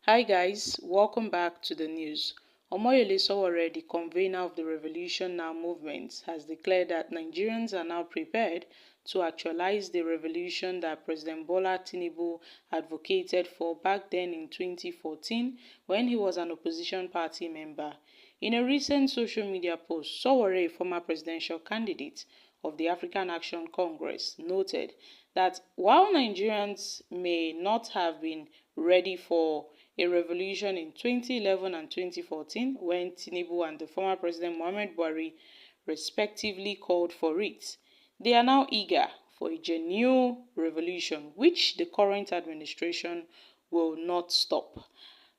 Hi guys, welcome back to the news. Omoyele Sowore, the convener of the Revolution Now movement, has declared that Nigerians are now prepared to actualize the revolution that President Bola Tinubu advocated for back then in 2014 when he was an opposition party member. In a recent social media post, Sowore, a former presidential candidate of the African Action Congress, noted that while Nigerians may not have been ready for a revolution in 2011 and 2014 when Tinubu and the former President Muhammad Buhari respectively called for it, they are now eager for a genuine revolution which the current administration will not stop.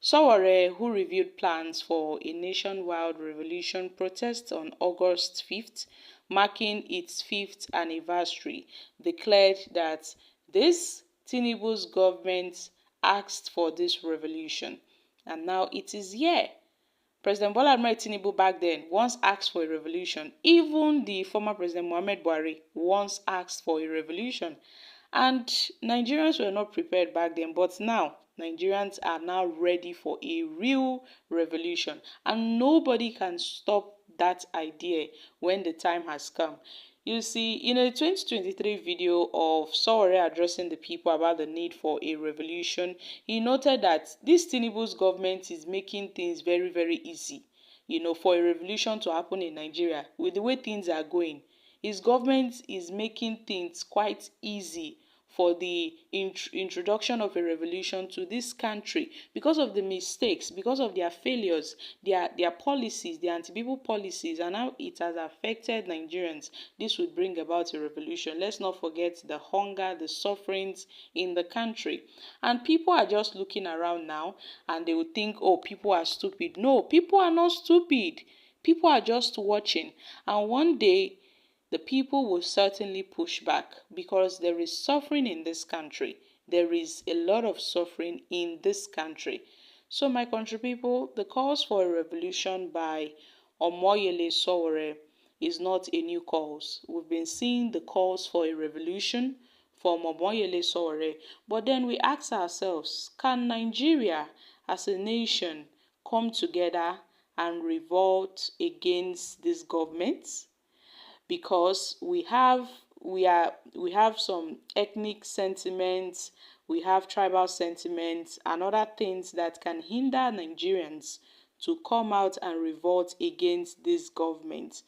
Sowore, who revealed plans for a nationwide revolution protest on August 5th, marking its fifth anniversary, declared that this Tinubu's government asked for this revolution, and now it is here. President Bola Ahmed Tinubu back then once asked for a revolution. Even the former President Muhammad Buhari once asked for a revolution. And Nigerians were not prepared back then, but now Nigerians are now ready for a real revolution. And nobody can stop that idea when the time has come. You see, in a 2023 video of Sowore addressing the people about the need for a revolution, he noted that this Tinubu's government is making things very, very easy, for a revolution to happen in Nigeria. With the way things are going, his government is making things quite easy for the introduction of a revolution to this country because of the mistakes, because of their failures, their policies, their anti-people policies, and how it has affected Nigerians. This would bring about a revolution. Let's not forget the hunger, the sufferings in the country. And people are just looking around now and they would think, oh, people are stupid. No, people are not stupid. People are just watching. And one day, the people will certainly push back because there is suffering in this country. There is a lot of suffering in this country. So my country people, the calls for a revolution by Omoyele Sowore is not a new cause. We've been seeing the calls for a revolution from Omoyele Sowore, but then we ask ourselves, can Nigeria as a nation come together and revolt against this government? Because we have some ethnic sentiments, we have tribal sentiments and other things that can hinder Nigerians to come out and revolt against this government.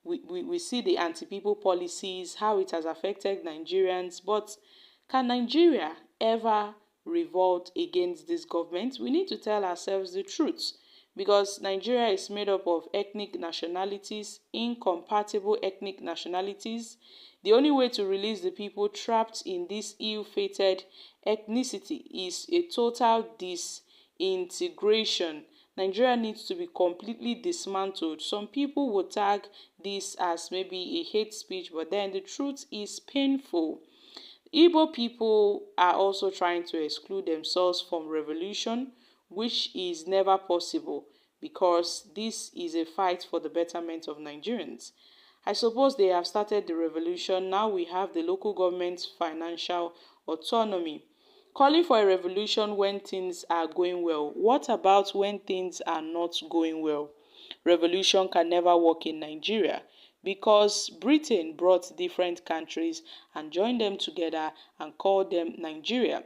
We see the anti-people policies, how it has affected Nigerians, but can Nigeria ever revolt against this government? We need to tell ourselves the truth because Nigeria is made up of ethnic nationalities, incompatible ethnic nationalities. The only way to release the people trapped in this ill-fated ethnicity is a total disintegration. Nigeria needs to be completely dismantled. Some people will tag this as maybe a hate speech, but then the truth is painful. Igbo people are also trying to exclude themselves from revolution, which is never possible because this is a fight for the betterment of Nigerians. I suppose they have started the revolution. Now we have the local government's financial autonomy. Calling for a revolution when things are going well. What about when things are not going well? Revolution can never work in Nigeria because Britain brought different countries and joined them together and called them Nigeria.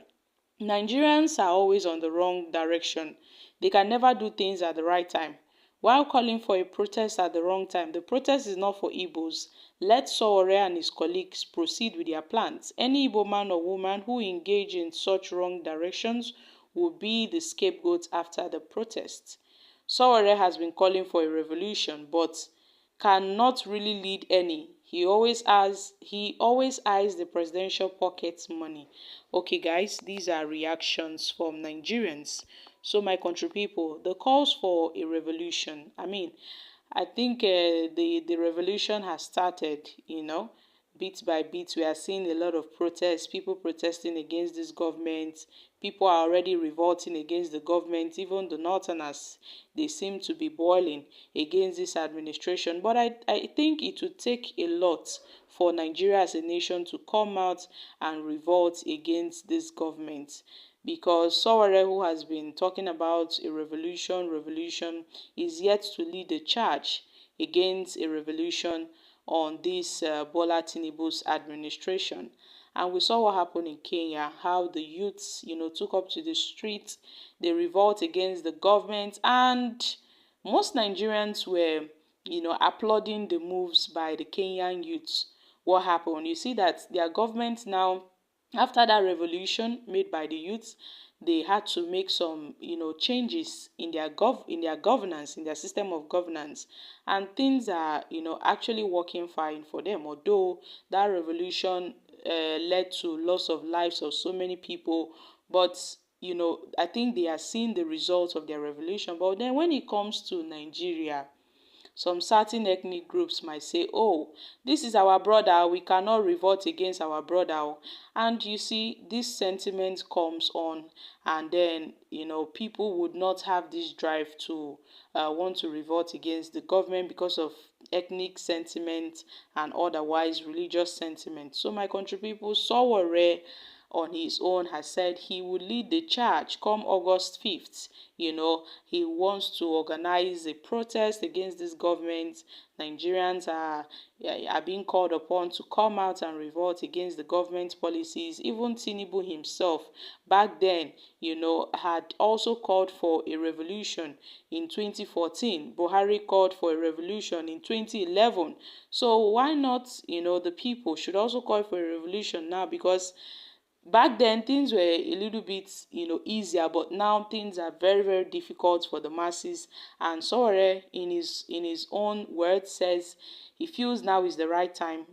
Nigerians are always on the wrong direction. They can never do things at the right time. While calling for a protest at the wrong time, the protest is not for Igbos. Let Sowore and his colleagues proceed with their plans. Any Igbo man or woman who engage in such wrong directions will be the scapegoat after the protest. Sowore has been calling for a revolution, but cannot really lead any. He always eyes the presidential pocket money. Okay, guys, these are reactions from Nigerians. So, my country people, the calls for a revolution. I think the revolution has started. Bit by bit, we are seeing a lot of protests, people protesting against this government. People are already revolting against the government. Even the Northerners, they seem to be boiling against this administration. But I think it would take a lot for Nigeria as a nation to come out and revolt against this government. because Sowore, who has been talking about a revolution, is yet to lead the charge against a revolution on this Bola Tinubu's administration. And we saw what happened in Kenya, how the youths, took up to the streets, they revolt against the government, and most Nigerians were, applauding the moves by the Kenyan youths. What happened? You see that their government now, after that revolution made by the youths, they had to make some, changes in their governance, in their system of governance, and things are, actually working fine for them. Although that revolution led to loss of lives of so many people, but I think they are seeing the results of their revolution. But then when it comes to Nigeria, some certain ethnic groups might say, oh, this is our brother, we cannot revolt against our brother. And you see, this sentiment comes on, and then, people would not have this drive to want to revolt against the government because of ethnic sentiment and otherwise religious sentiment. So my country people, Sowore on his own has said he would lead the charge come August 5th. He wants to organize a protest against this government. Nigerians are being called upon to come out and revolt against the government policies. Even Tinubu himself, back then, had also called for a revolution in 2014. Buhari called for a revolution in 2011. So why not, the people should also call for a revolution now? Because back then things were a little bit, easier, but now things are very, very difficult for the masses. And Sowore, in his own words, says he feels now is the right time,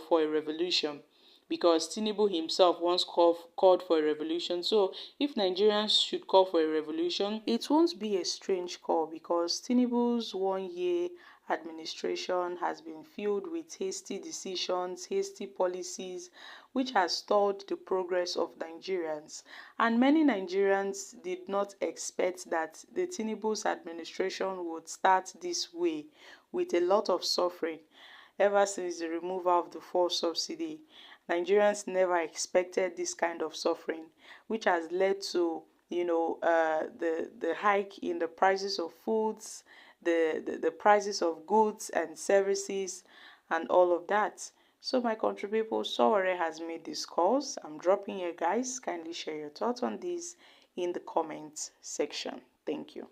for a revolution, because Tinubu himself once called for a revolution. So if Nigerians should call for a revolution, it won't be a strange call, because Tinubu's 1 year administration has been filled with hasty decisions, hasty policies, which has stalled the progress of Nigerians. And many Nigerians did not expect that the Tinubu's administration would start this way, with a lot of suffering. Ever since the removal of the fuel subsidy, Nigerians never expected this kind of suffering, which has led to, the hike in the prices of foods, the prices of goods and services, and all of that. So my country people, Sowore has made this calls. I'm dropping here, guys. Kindly share your thoughts on this in the comment section. Thank you.